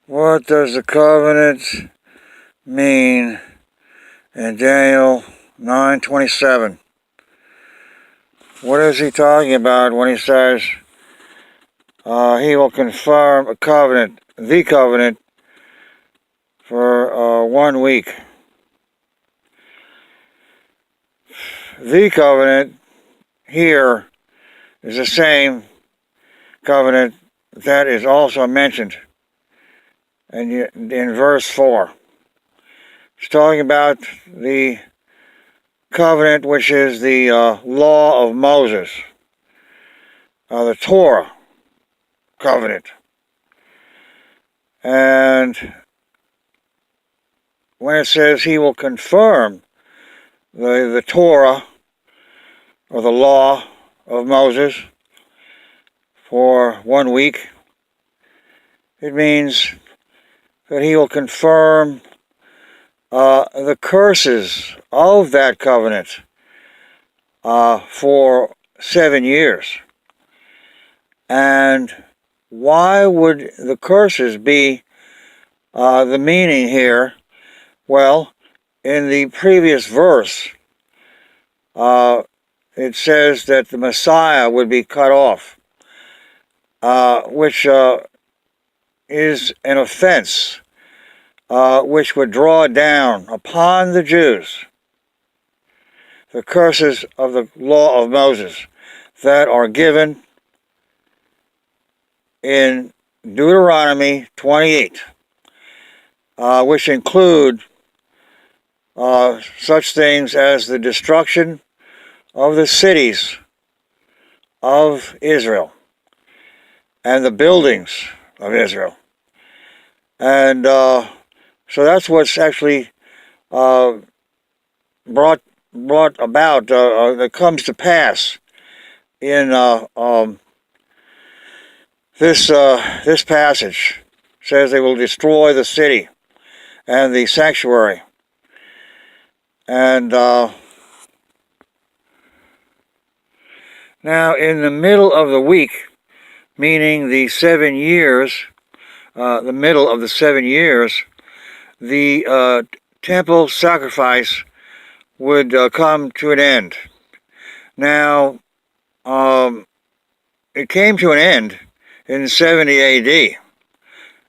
What does the covenant mean in Daniel 9:27? What is he talking about when he says he will confirm a covenant, the covenant, for 1 week? The covenant here is the same covenant that is also mentioned in verse 4. It's talking about the covenant which is the law of Moses, the Torah covenant. And when it says he will confirm the Torah, or the law of Moses, for 1 week, it means that he will confirm the curses of that covenant for 7 years. And why would the curses be the meaning here? Well, in the previous verse, it says that the Messiah would be cut off, which is an offense which would draw down upon the Jews the curses of the law of Moses that are given in Deuteronomy 28, which include such things as the destruction of the cities of Israel and the buildings of Israel. And so that's what's actually brought about, that comes to pass in this passage. It says they will destroy the city and the sanctuary. And now in the middle of the week, meaning the 7 years, the middle of the 7 years, the temple sacrifice would come to an end. Now, it came to an end in 70 AD,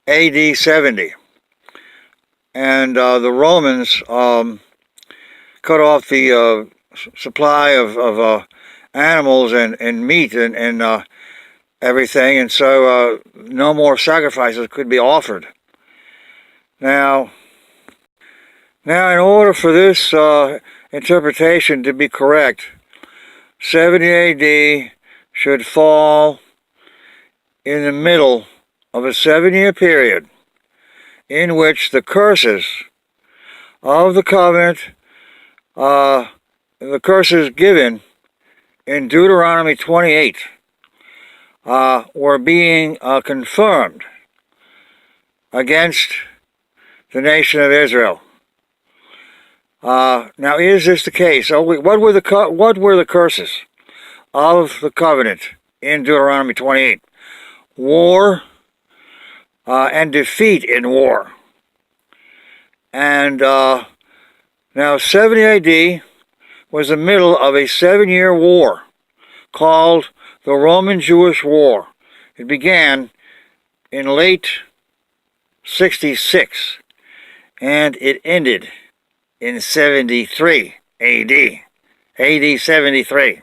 AD 70. And the Romans cut off the supply of animals and meat and everything, and so no more sacrifices could be offered. Now, in order for this interpretation to be correct, 70 AD should fall in the middle of a 7-year period in which the curses of the covenant, the curses given in Deuteronomy 28, were being confirmed against the nation of Israel. Now, is this the case? What were the curses of the covenant in Deuteronomy 28? War and defeat in war. And now 70 AD was the middle of a 7-year war called the Roman-Jewish War. It began in late 66 and it ended in 73 AD, AD 73,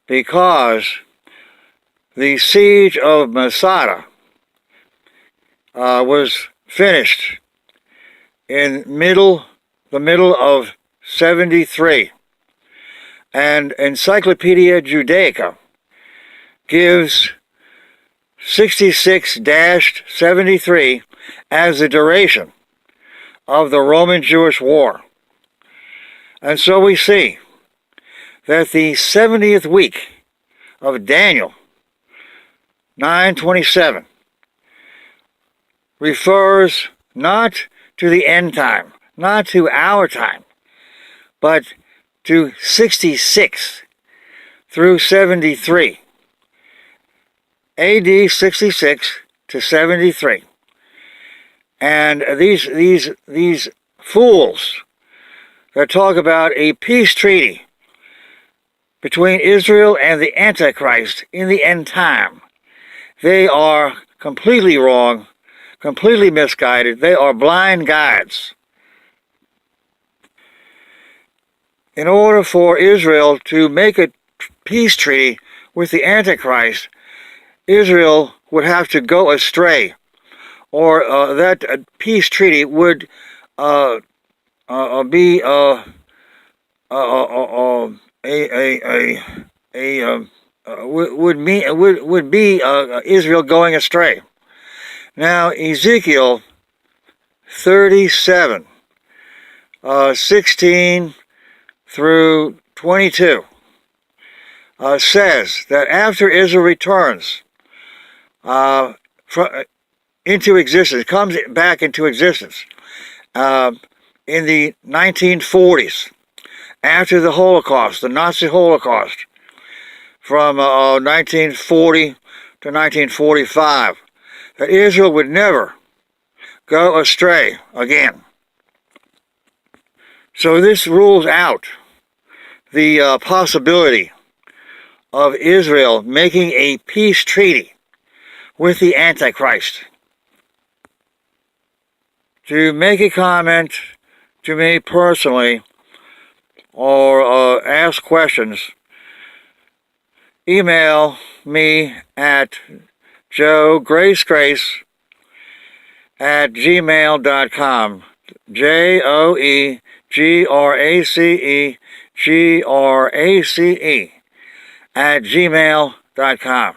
because the siege of Masada was finished in the middle of 73. And Encyclopedia Judaica gives 66-73 as the duration of the Roman-Jewish War. And so we see that the 70th week of Daniel 9:27 refers not to the end time, not to our time, but to 66 through 73. AD 66 to 73. And these fools that talk about a peace treaty between Israel and the Antichrist in the end time, they are completely wrong, completely misguided. They are blind guides. In order for Israel to make a peace treaty with the Antichrist, Israel would have to go astray, or that peace treaty would be would be Israel going astray. Now Ezekiel 37, 16 through 22 says that after Israel returns into existence, comes back into existence in the 1940s, after the Holocaust, the Nazi Holocaust, from 1940 to 1945, that Israel would never go astray again. So this rules out the possibility of Israel making a peace treaty with the Antichrist. To make a comment to me personally or ask questions, email me at joegracegrace@gmail.com. JOEGRACEGRACE @gmail.com.